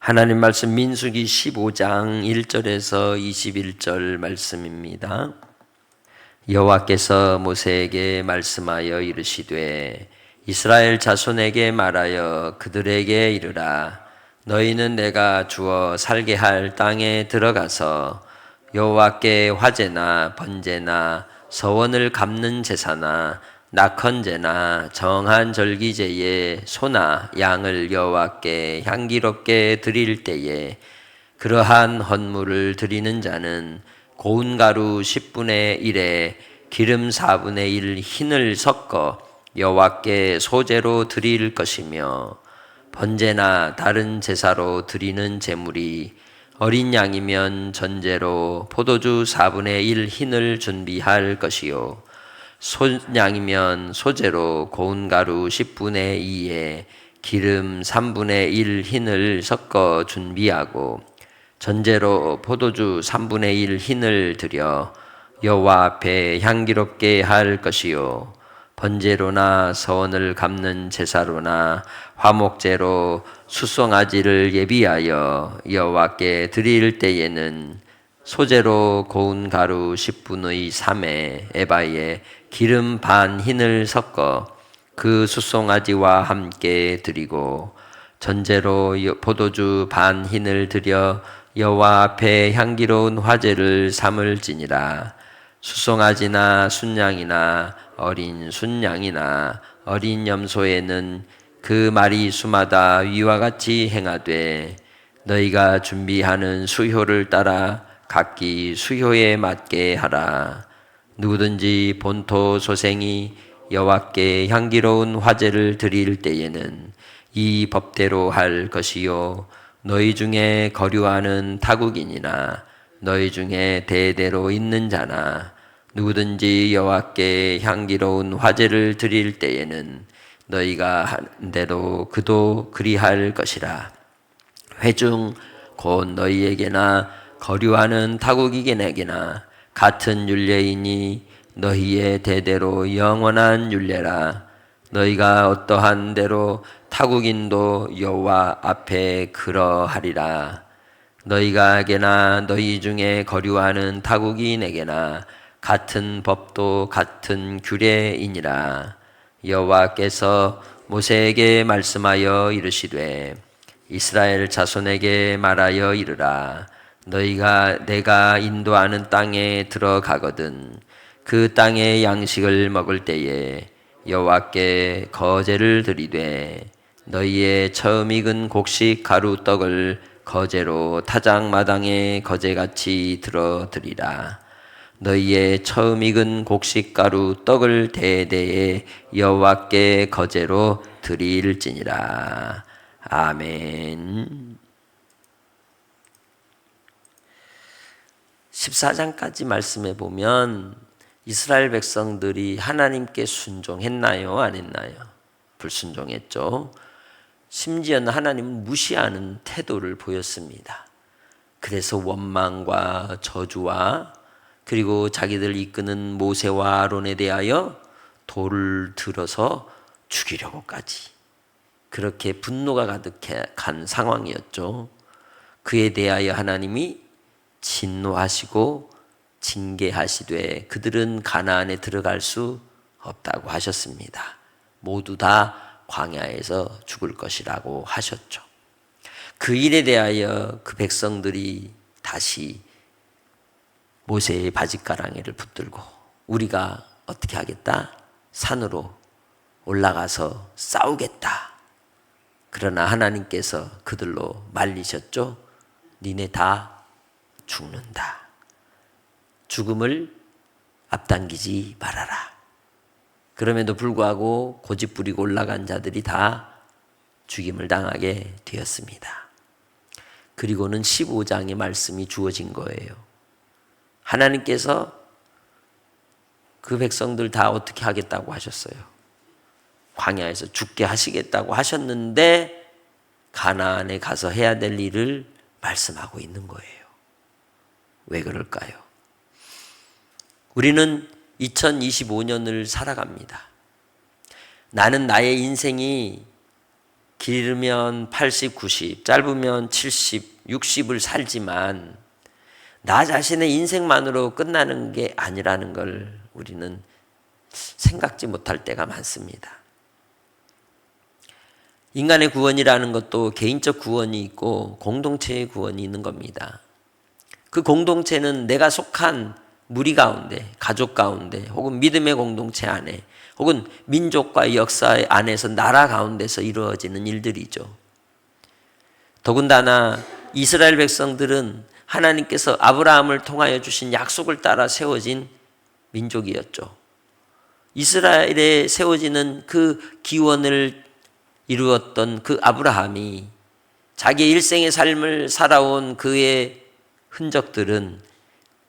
하나님 말씀 민수기 15장 1절에서 21절 말씀입니다. 여호와께서 모세에게 말씀하여 이르시되 이스라엘 자손에게 말하여 그들에게 이르라. 너희는 내가 주어 살게 할 땅에 들어가서 여호와께 화제나 번제나 서원을 갚는 제사나 낙헌제나 정한 절기제에 소나 양을 여호와께 향기롭게 드릴 때에 그러한 헌물을 드리는 자는 고운 가루 10분의 1에 기름 4분의 1 흰을 섞어 여호와께 소제로 드릴 것이며, 번제나 다른 제사로 드리는 제물이 어린 양이면 전제로 포도주 4분의 1 흰을 준비할 것이요, 소양이면 소제로 고운 가루 10분의 2에 기름 3분의 1 흰을 섞어 준비하고, 전제로 포도주 3분의 1 흰을 드려 여호와 앞에 향기롭게 할 것이요, 번제로나 서원을 갚는 제사로나 화목제로 수송아지를 예비하여 여호와께 드릴 때에는 소제로 고운 가루 10분의 3에 에바에 기름 반 흰을 섞어 그 수송아지와 함께 드리고, 전제로 포도주 반 흰을 드려 여호와 앞에 향기로운 화제를 삼을지니라. 수송아지나 순양이나 어린 순양이나 어린 염소에는 그 마리수마다 위와 같이 행하되, 너희가 준비하는 수효를 따라 각기 수효에 맞게 하라. 누구든지 본토 소생이 여호와께 향기로운 화제를 드릴 때에는 이 법대로 할 것이요, 너희 중에 거류하는 타국인이나 너희 중에 대대로 있는 자나 누구든지 여호와께 향기로운 화제를 드릴 때에는 너희가 하는 대로 그도 그리할 것이라. 회중 곧 너희에게나 거류하는 타국인에게나 같은 율례이니 너희의 대대로 영원한 율례라. 너희가 어떠한 대로 타국인도 여호와 앞에 그러하리라. 너희가에게나 너희 중에 거류하는 타국인에게나 같은 법도 같은 규례이니라. 여호와께서 모세에게 말씀하여 이르시되 이스라엘 자손에게 말하여 이르라. 너희가 내가 인도하는 땅에 들어가거든 그 땅의 양식을 먹을 때에 여호와께 거제를 드리되, 너희의 처음 익은 곡식 가루 떡을 거제로 타작마당에 거제같이 들어드리라. 너희의 처음 익은 곡식 가루 떡을 대대에 여호와께 거제로 드릴지니라. 아멘. 14장까지 말씀해 보면 이스라엘 백성들이 하나님께 순종했나요? 안 했나요? 불순종했죠. 심지어는 하나님을 무시하는 태도를 보였습니다. 그래서 원망과 저주와 그리고 자기들 이끄는 모세와 아론에 대하여 돌을 들어서 죽이려고까지 그렇게 분노가 가득한 상황이었죠. 그에 대하여 하나님이 진노하시고 징계하시되 그들은 가나안에 들어갈 수 없다고 하셨습니다. 모두 다 광야에서 죽을 것이라고 하셨죠. 그 일에 대하여 그 백성들이 다시 모세의 바짓가랑이를 붙들고 우리가 어떻게 하겠다? 산으로 올라가서 싸우겠다. 그러나 하나님께서 그들로 말리셨죠. 니네 다 죽는다. 죽음을 앞당기지 말아라. 그럼에도 불구하고 고집 부리고 올라간 자들이 다 죽임을 당하게 되었습니다. 그리고는 15장의 말씀이 주어진 거예요. 하나님께서 그 백성들 다 어떻게 하겠다고 하셨어요? 광야에서 죽게 하시겠다고 하셨는데 가나안에 가서 해야 될 일을 말씀하고 있는 거예요. 왜 그럴까요? 우리는 2025년을 살아갑니다. 나는 나의 인생이 길면 80, 90, 짧으면 70, 60을 살지만 나 자신의 인생만으로 끝나는 게 아니라는 걸 우리는 생각지 못할 때가 많습니다. 인간의 구원이라는 것도 개인적 구원이 있고 공동체의 구원이 있는 겁니다. 그 공동체는 내가 속한 무리 가운데, 가족 가운데, 혹은 믿음의 공동체 안에, 혹은 민족과 역사 안에서, 나라 가운데서 이루어지는 일들이죠. 더군다나 이스라엘 백성들은 하나님께서 아브라함을 통하여 주신 약속을 따라 세워진 민족이었죠. 이스라엘에 세워지는 그 기원을 이루었던 그 아브라함이 자기의 일생의 삶을 살아온 그의 흔적들은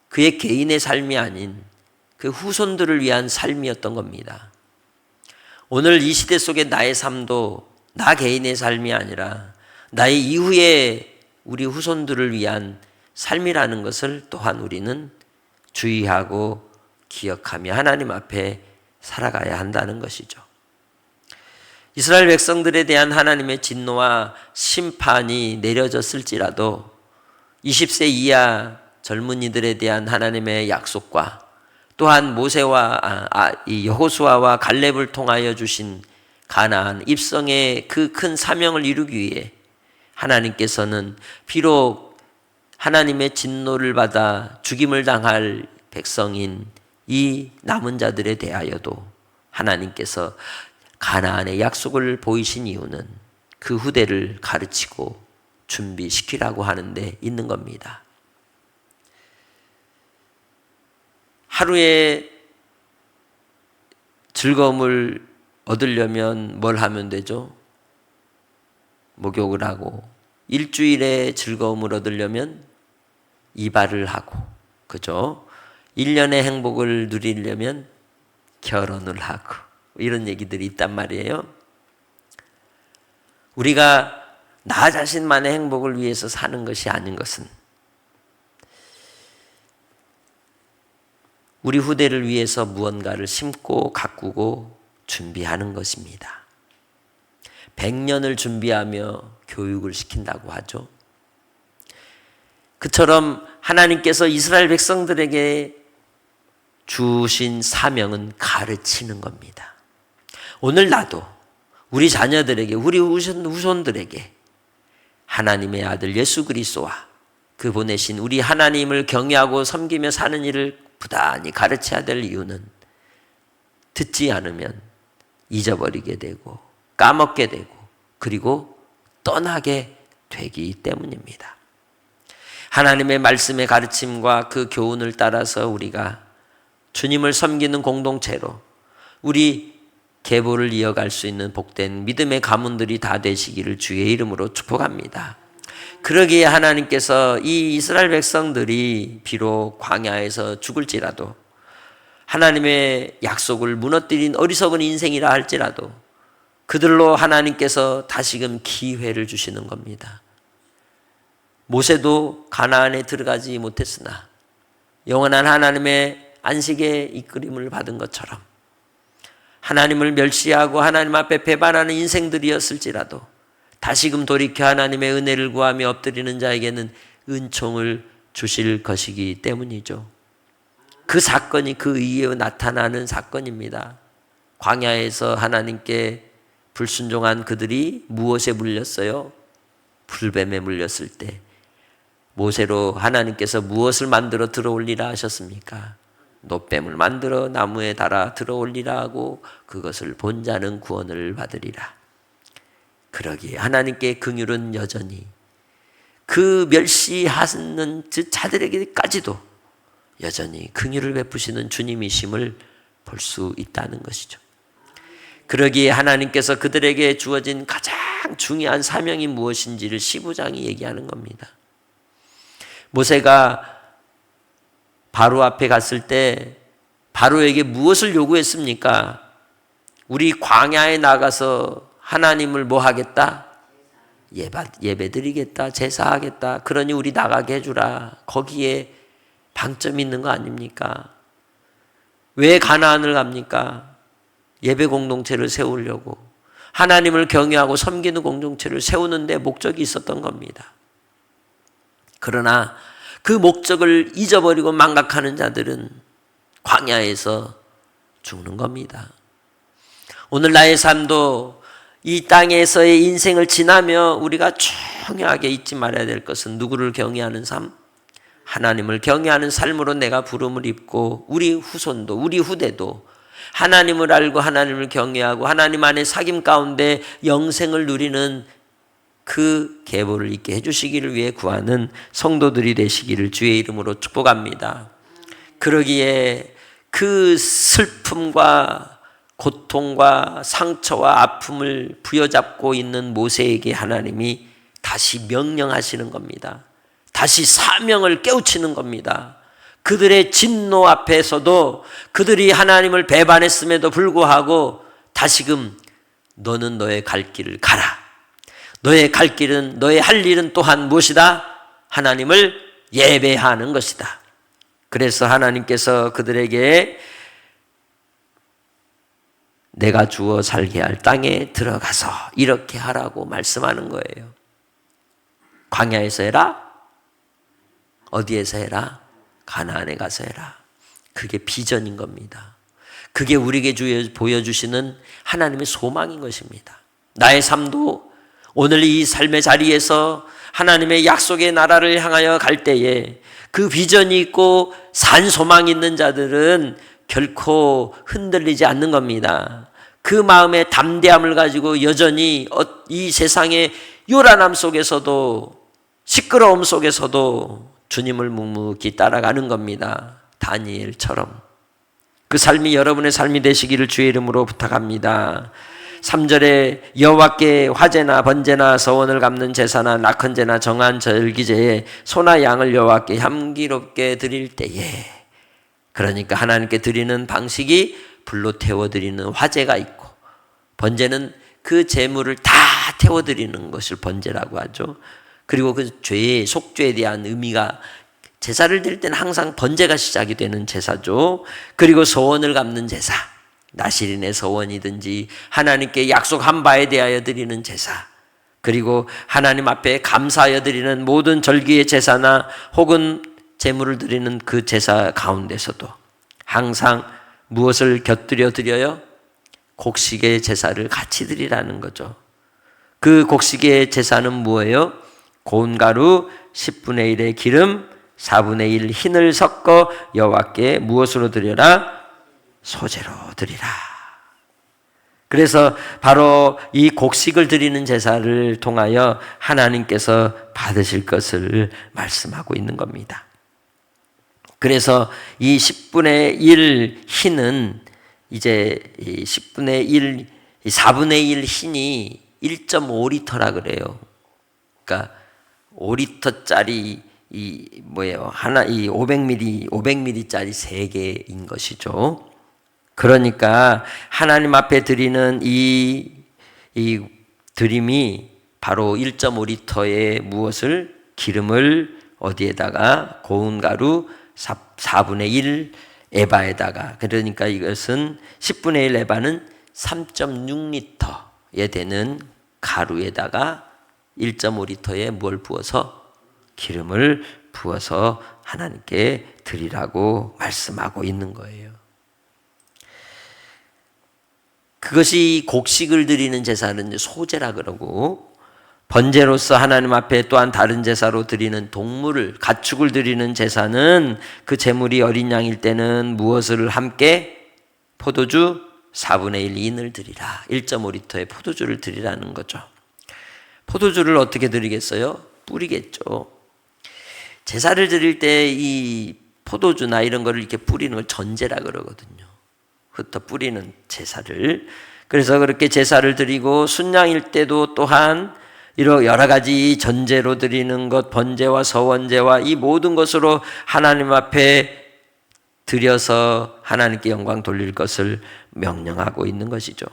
그의 개인의 삶이 아닌 그 후손들을 위한 삶이었던 겁니다. 오늘 이 시대 속의 나의 삶도 나 개인의 삶이 아니라 나의 이후에 우리 후손들을 위한 삶이라는 것을 또한 우리는 주의하고 기억하며 하나님 앞에 살아가야 한다는 것이죠. 이스라엘 백성들에 대한 하나님의 진노와 심판이 내려졌을지라도 20세 이하 젊은이들에 대한 하나님의 약속과 또한 모세와 여호수아와 갈렙을 통하여 주신 가나안 입성의 그 큰 사명을 이루기 위해 하나님께서는 비록 하나님의 진노를 받아 죽임을 당할 백성인 이 남은 자들에 대하여도 하나님께서 가나안의 약속을 보이신 이유는 그 후대를 가르치고 준비시키라고 하는 데 있는 겁니다. 하루의 즐거움을 얻으려면 뭘 하면 되죠? 목욕을 하고, 일주일의 즐거움을 얻으려면 이발을 하고, 그죠? 1년의 행복을 누리려면 결혼을 하고, 이런 얘기들이 있단 말이에요. 우리가 나 자신만의 행복을 위해서 사는 것이 아닌 것은 우리 후대를 위해서 무언가를 심고 가꾸고 준비하는 것입니다. 100년을 준비하며 교육을 시킨다고 하죠. 그처럼 하나님께서 이스라엘 백성들에게 주신 사명은 가르치는 겁니다. 오늘 나도 우리 자녀들에게, 우리 후손들에게 하나님의 아들 예수 그리스도와 그 보내신 우리 하나님을 경외하고 섬기며 사는 일을 부단히 가르쳐야 될 이유는 듣지 않으면 잊어버리게 되고 까먹게 되고 그리고 떠나게 되기 때문입니다. 하나님의 말씀의 가르침과 그 교훈을 따라서 우리가 주님을 섬기는 공동체로 우리 계보를 이어갈 수 있는 복된 믿음의 가문들이 다 되시기를 주의 이름으로 축복합니다. 그러기에 하나님께서 이 이스라엘 백성들이 비록 광야에서 죽을지라도 하나님의 약속을 무너뜨린 어리석은 인생이라 할지라도 그들로 하나님께서 다시금 기회를 주시는 겁니다. 모세도 가나안에 들어가지 못했으나 영원한 하나님의 안식의 이끌림을 받은 것처럼 하나님을 멸시하고 하나님 앞에 배반하는 인생들이었을지라도 다시금 돌이켜 하나님의 은혜를 구하며 엎드리는 자에게는 은총을 주실 것이기 때문이죠. 그 사건이 그 이후에 나타나는 사건입니다. 광야에서 하나님께 불순종한 그들이 무엇에 물렸어요? 불뱀에 물렸을 때 모세로 하나님께서 무엇을 만들어 들어올리라 하셨습니까? 놋뱀을 만들어 나무에 달아 들어올리라 하고 그것을 본 자는 구원을 받으리라. 그러기에 하나님께 긍휼은 여전히 그 멸시하는 자들에게까지도 여전히 긍휼을 베푸시는 주님이심을 볼 수 있다는 것이죠. 그러기에 하나님께서 그들에게 주어진 가장 중요한 사명이 무엇인지를 15장이 얘기하는 겁니다. 모세가 바로 앞에 갔을 때 바로에게 무엇을 요구했습니까? 우리 광야에 나가서 하나님을 뭐 하겠다? 예배드리겠다, 제사하겠다. 그러니 우리 나가게 해주라. 거기에 방점이 있는 거 아닙니까? 왜 가나안을 갑니까? 예배 공동체를 세우려고. 하나님을 경외하고 섬기는 공동체를 세우는 데 목적이 있었던 겁니다. 그러나 그 목적을 잊어버리고 망각하는 자들은 광야에서 죽는 겁니다. 오늘 나의 삶도 이 땅에서의 인생을 지나며 우리가 중요하게 잊지 말아야 될 것은 누구를 경외하는 삶? 하나님을 경외하는 삶으로 내가 부름을 입고 우리 후손도 우리 후대도 하나님을 알고 하나님을 경외하고 하나님 안에 사귐 가운데 영생을 누리는 그 계보를 있게 해주시기를 위해 구하는 성도들이 되시기를 주의 이름으로 축복합니다. 그러기에 그 슬픔과 고통과 상처와 아픔을 부여잡고 있는 모세에게 하나님이 다시 명령하시는 겁니다. 다시 사명을 깨우치는 겁니다. 그들의 진노 앞에서도 그들이 하나님을 배반했음에도 불구하고 다시금 너는 너의 갈 길을 가라. 너의 갈 길은 너의 할 일은 또한 무엇이다? 하나님을 예배하는 것이다. 그래서 하나님께서 그들에게 내가 주어 살게 할 땅에 들어가서 이렇게 하라고 말씀하는 거예요. 광야에서 해라? 어디에서 해라? 가나안에 가서 해라. 그게 비전인 겁니다. 그게 우리에게 보여주시는 하나님의 소망인 것입니다. 나의 삶도 오늘 이 삶의 자리에서 하나님의 약속의 나라를 향하여 갈 때에 그 비전이 있고 산 소망이 있는 자들은 결코 흔들리지 않는 겁니다. 그 마음의 담대함을 가지고 여전히 이 세상의 요란함 속에서도 시끄러움 속에서도 주님을 묵묵히 따라가는 겁니다. 다니엘처럼. 그 삶이 여러분의 삶이 되시기를 주의 이름으로 부탁합니다. 3절에 여호와께 화제나 번제나 서원을 갚는 제사나 낙헌제나 정한 절기제에 소나 양을 여호와께 향기롭게 드릴 때에, 그러니까 하나님께 드리는 방식이 불로 태워드리는 화제가 있고, 번제는 그 제물을 다 태워드리는 것을 번제라고 하죠. 그리고 그 죄의 속죄에 대한 의미가, 제사를 드릴 때는 항상 번제가 시작이 되는 제사죠. 그리고 서원을 갚는 제사, 나실인의 서원이든지 하나님께 약속한 바에 대하여 드리는 제사, 그리고 하나님 앞에 감사하여 드리는 모든 절기의 제사나 혹은 제물을 드리는 그 제사 가운데서도 항상 무엇을 곁들여 드려요? 곡식의 제사를 같이 드리라는 거죠. 그 곡식의 제사는 뭐예요? 고운 가루 10분의 1의 기름 4분의 1 흰을 섞어 여호와께 무엇으로 드려라? 소제로 드리라. 그래서 바로 이 곡식을 드리는 제사를 통하여 하나님께서 받으실 것을 말씀하고 있는 겁니다. 그래서 이 10분의 1 흰은 이제 10분의 1, 4분의 1 흰이 1.5리터라 그래요. 그러니까 5리터짜리 이 500ml짜리 3개인 것이죠. 그러니까 하나님 앞에 드리는 이 드림이 바로 1.5리터의 무엇을? 기름을 어디에다가? 고운 가루 4분의 1 에바에다가, 그러니까 이것은 10분의 1 에바는 3.6리터에 되는 가루에다가 1.5리터에 뭘 부어서? 기름을 부어서 하나님께 드리라고 말씀하고 있는 거예요. 그것이 곡식을 드리는 제사는 소제라 그러고, 번제로서 하나님 앞에 또한 다른 제사로 드리는 동물을, 가축을 드리는 제사는 그 제물이 어린 양일 때는 무엇을 함께? 포도주 4분의 1 인을 드리라. 1.5리터의 포도주를 드리라는 거죠. 포도주를 어떻게 드리겠어요? 뿌리겠죠. 제사를 드릴 때 이 포도주나 이런 거를 이렇게 뿌리는 걸 전제라 그러거든요. 흩어 뿌리는 제사를. 그래서 그렇게 제사를 드리고, 순양일 때도 또한 이런 여러 가지 전제로 드리는 것, 번제와 서원제와 이 모든 것으로 하나님 앞에 드려서 하나님께 영광 돌릴 것을 명령하고 있는 것이죠.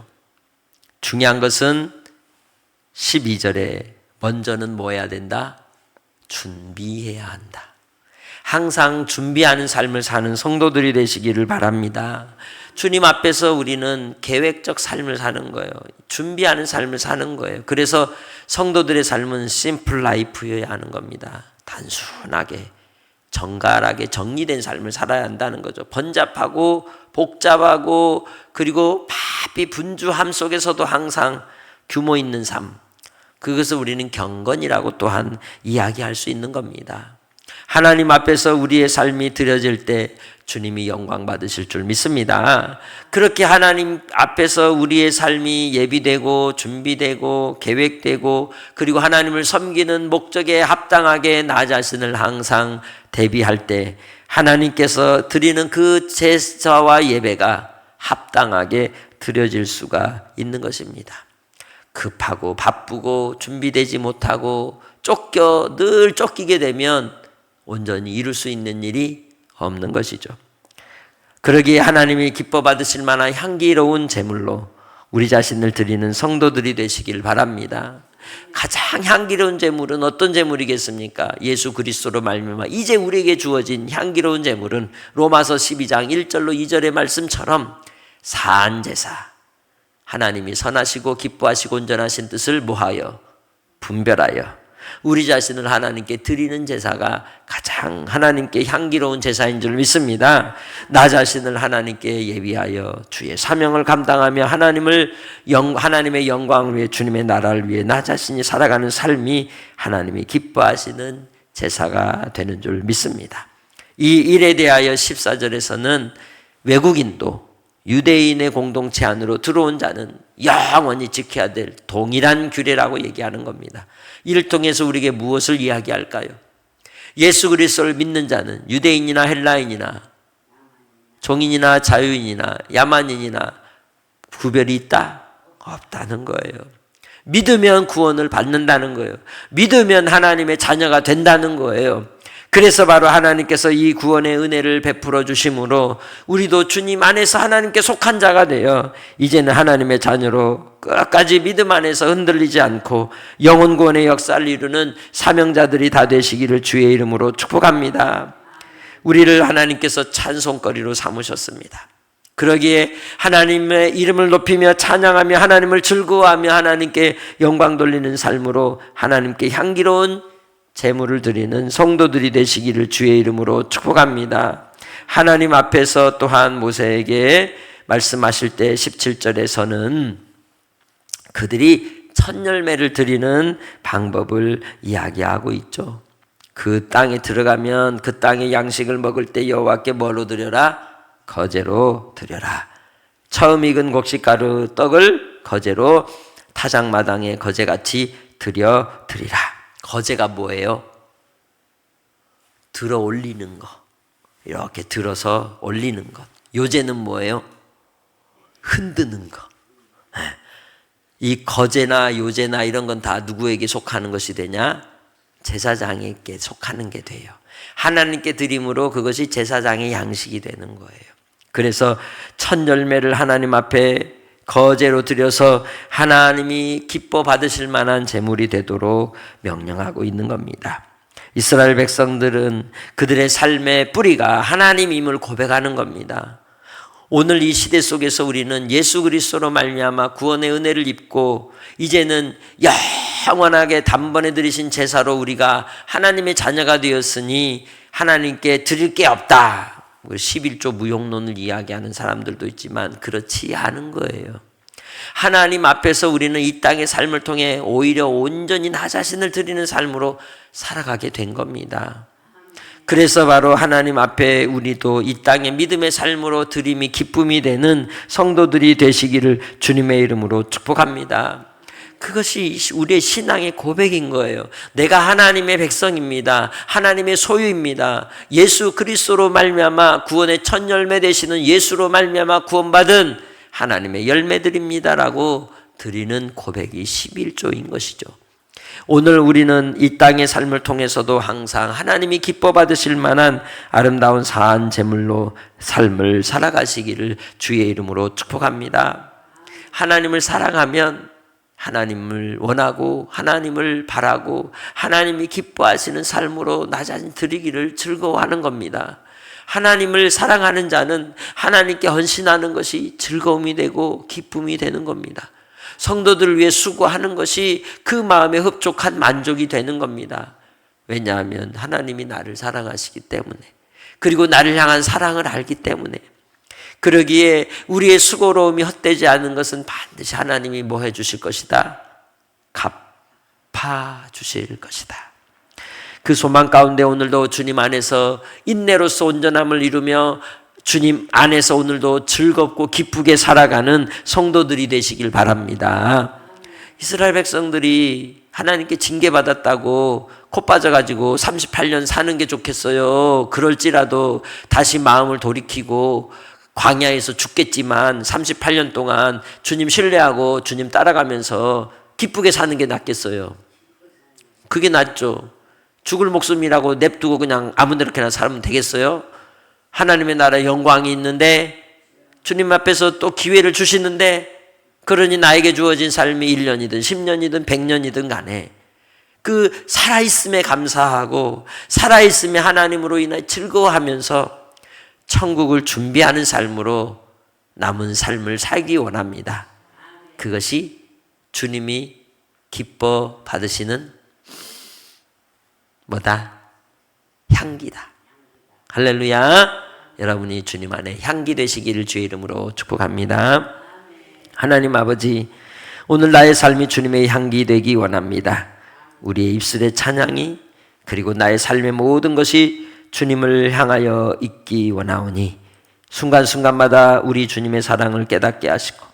중요한 것은 12절에 먼저는 뭐 해야 된다? 준비해야 한다. 항상 준비하는 삶을 사는 성도들이 되시기를 바랍니다. 주님 앞에서 우리는 계획적 삶을 사는 거예요. 준비하는 삶을 사는 거예요. 그래서 성도들의 삶은 심플 라이프여야 하는 겁니다. 단순하게 정갈하게 정리된 삶을 살아야 한다는 거죠. 번잡하고 복잡하고 그리고 바삐 분주함 속에서도 항상 규모 있는 삶, 그것을 우리는 경건이라고 또한 이야기할 수 있는 겁니다. 하나님 앞에서 우리의 삶이 드려질 때 주님이 영광 받으실 줄 믿습니다. 그렇게 하나님 앞에서 우리의 삶이 예비되고 준비되고 계획되고 그리고 하나님을 섬기는 목적에 합당하게 나 자신을 항상 대비할 때 하나님께서 드리는 그 제사와 예배가 합당하게 드려질 수가 있는 것입니다. 급하고 바쁘고 준비되지 못하고 늘 쫓기게 되면 온전히 이룰 수 있는 일이 없는 것이죠. 그러기에 하나님이 기뻐 받으실 만한 향기로운 제물로 우리 자신을 드리는 성도들이 되시길 바랍니다. 가장 향기로운 제물은 어떤 제물이겠습니까? 예수 그리스도로 말미암아 이제 우리에게 주어진 향기로운 제물은 로마서 12장 1절로 2절의 말씀처럼 사한 제사, 하나님이 선하시고 기뻐하시고 온전하신 뜻을 모하여 분별하여 우리 자신을 하나님께 드리는 제사가 가장 하나님께 향기로운 제사인 줄 믿습니다. 나 자신을 하나님께 예비하여 주의 사명을 감당하며 하나님의 영광을 위해 주님의 나라를 위해 나 자신이 살아가는 삶이 하나님이 기뻐하시는 제사가 되는 줄 믿습니다. 이 일에 대하여 14절에서는 외국인도 유대인의 공동체 안으로 들어온 자는 영원히 지켜야 될 동일한 규례라고 얘기하는 겁니다. 이를 통해서 우리에게 무엇을 이야기할까요? 예수 그리스도를 믿는 자는 유대인이나 헬라인이나 종인이나 자유인이나 야만인이나 구별이 있다? 없다는 거예요. 믿으면 구원을 받는다는 거예요. 믿으면 하나님의 자녀가 된다는 거예요. 그래서 바로 하나님께서 이 구원의 은혜를 베풀어 주심으로 우리도 주님 안에서 하나님께 속한 자가 되어 이제는 하나님의 자녀로 끝까지 믿음 안에서 흔들리지 않고 영혼 구원의 역사를 이루는 사명자들이 다 되시기를 주의 이름으로 축복합니다. 우리를 하나님께서 찬송거리로 삼으셨습니다. 그러기에 하나님의 이름을 높이며 찬양하며 하나님을 즐거워하며 하나님께 영광 돌리는 삶으로 하나님께 향기로운 제물을 드리는 성도들이 되시기를 주의 이름으로 축복합니다. 하나님 앞에서 또한 모세에게 말씀하실 때 17절에서는 그들이 첫 열매를 드리는 방법을 이야기하고 있죠. 그 땅에 들어가면 그 땅의 양식을 먹을 때 여호와께 뭘로 드려라? 거제로 드려라. 처음 익은 곡식가루 떡을 거제로 타작마당에 거제같이 드리라. 거제가 뭐예요? 들어 올리는 것. 이렇게 들어서 올리는 것. 요제는 뭐예요? 흔드는 것. 이 거제나 요제나 이런 건 다 누구에게 속하는 것이 되냐? 제사장에게 속하는 게 돼요. 하나님께 드림으로 그것이 제사장의 양식이 되는 거예요. 그래서 첫 열매를 하나님 앞에 거제로 드려서 하나님이 기뻐 받으실 만한 제물이 되도록 명령하고 있는 겁니다. 이스라엘 백성들은 그들의 삶의 뿌리가 하나님임을 고백하는 겁니다. 오늘 이 시대 속에서 우리는 예수 그리스도로 말미암아 구원의 은혜를 입고 이제는 영원하게 단번에 드리신 제사로 우리가 하나님의 자녀가 되었으니 하나님께 드릴 게 없다. 11조 무용론을 이야기하는 사람들도 있지만 그렇지 않은 거예요. 하나님 앞에서 우리는 이 땅의 삶을 통해 오히려 온전히 나 자신을 드리는 삶으로 살아가게 된 겁니다. 그래서 바로 하나님 앞에 우리도 이 땅의 믿음의 삶으로 드림이 기쁨이 되는 성도들이 되시기를 주님의 이름으로 축복합니다. 그것이 우리의 신앙의 고백인 거예요. 내가 하나님의 백성입니다. 하나님의 소유입니다. 예수 그리스도로 말미암아 구원의 첫 열매 되시는 예수로 말미암아 구원받은 하나님의 열매들입니다라고 드리는 고백이 11조인 것이죠. 오늘 우리는 이 땅의 삶을 통해서도 항상 하나님이 기뻐 받으실 만한 아름다운 사한 제물로 삶을 살아가시기를 주의 이름으로 축복합니다. 하나님을 사랑하면 하나님을 원하고 하나님을 바라고 하나님이 기뻐하시는 삶으로 나 자신 드리기를 즐거워하는 겁니다. 하나님을 사랑하는 자는 하나님께 헌신하는 것이 즐거움이 되고 기쁨이 되는 겁니다. 성도들을 위해 수고하는 것이 그 마음에 흡족한 만족이 되는 겁니다. 왜냐하면 하나님이 나를 사랑하시기 때문에, 그리고 나를 향한 사랑을 알기 때문에. 그러기에 우리의 수고로움이 헛되지 않은 것은 반드시 하나님이 뭐 해주실 것이다? 갚아주실 것이다. 그 소망 가운데 오늘도 주님 안에서 인내로서 온전함을 이루며 주님 안에서 오늘도 즐겁고 기쁘게 살아가는 성도들이 되시길 바랍니다. 이스라엘 백성들이 하나님께 징계받았다고 코 빠져가지고 38년 사는 게 좋겠어요. 그럴지라도 다시 마음을 돌이키고 광야에서 죽겠지만 38년 동안 주님 신뢰하고 주님 따라가면서 기쁘게 사는 게 낫겠어요. 그게 낫죠. 죽을 목숨이라고 냅두고 그냥 아무데나 살면 되겠어요? 하나님의 나라에 영광이 있는데 주님 앞에서 또 기회를 주시는데, 그러니 나에게 주어진 삶이 1년이든 10년이든 100년이든 간에 그 살아있음에 감사하고 살아있음에 하나님으로 인해 즐거워하면서 천국을 준비하는 삶으로 남은 삶을 살기 원합니다. 그것이 주님이 기뻐 받으시는 뭐다? 향기다. 할렐루야. 여러분이 주님 안에 향기 되시기를 주의 이름으로 축복합니다. 하나님 아버지, 오늘 나의 삶이 주님의 향기 되기 원합니다. 우리의 입술의 찬양이, 그리고 나의 삶의 모든 것이 주님을 향하여 있기 원하오니 순간순간마다 우리 주님의 사랑을 깨닫게 하시고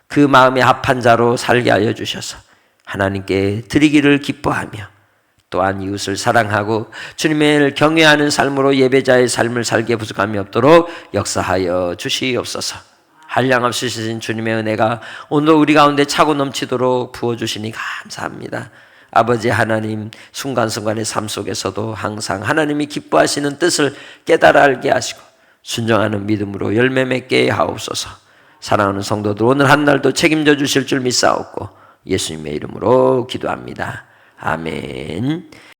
그 마음에 합한 자로 살게 하여 주셔서 하나님께 드리기를 기뻐하며 또한 이웃을 사랑하고 주님을 경외하는 삶으로 예배자의 삶을 살게 부족함이 없도록 역사하여 주시옵소서. 한량없으신 주님의 은혜가 오늘 우리 가운데 차고 넘치도록 부어주시니 감사합니다. 아버지 하나님, 순간순간의 삶 속에서도 항상 하나님이 기뻐하시는 뜻을 깨달아 알게 하시고 순종하는 믿음으로 열매 맺게 하옵소서. 사랑하는 성도들, 오늘 한 날도 책임져 주실 줄 믿사옵고 예수님의 이름으로 기도합니다. 아멘.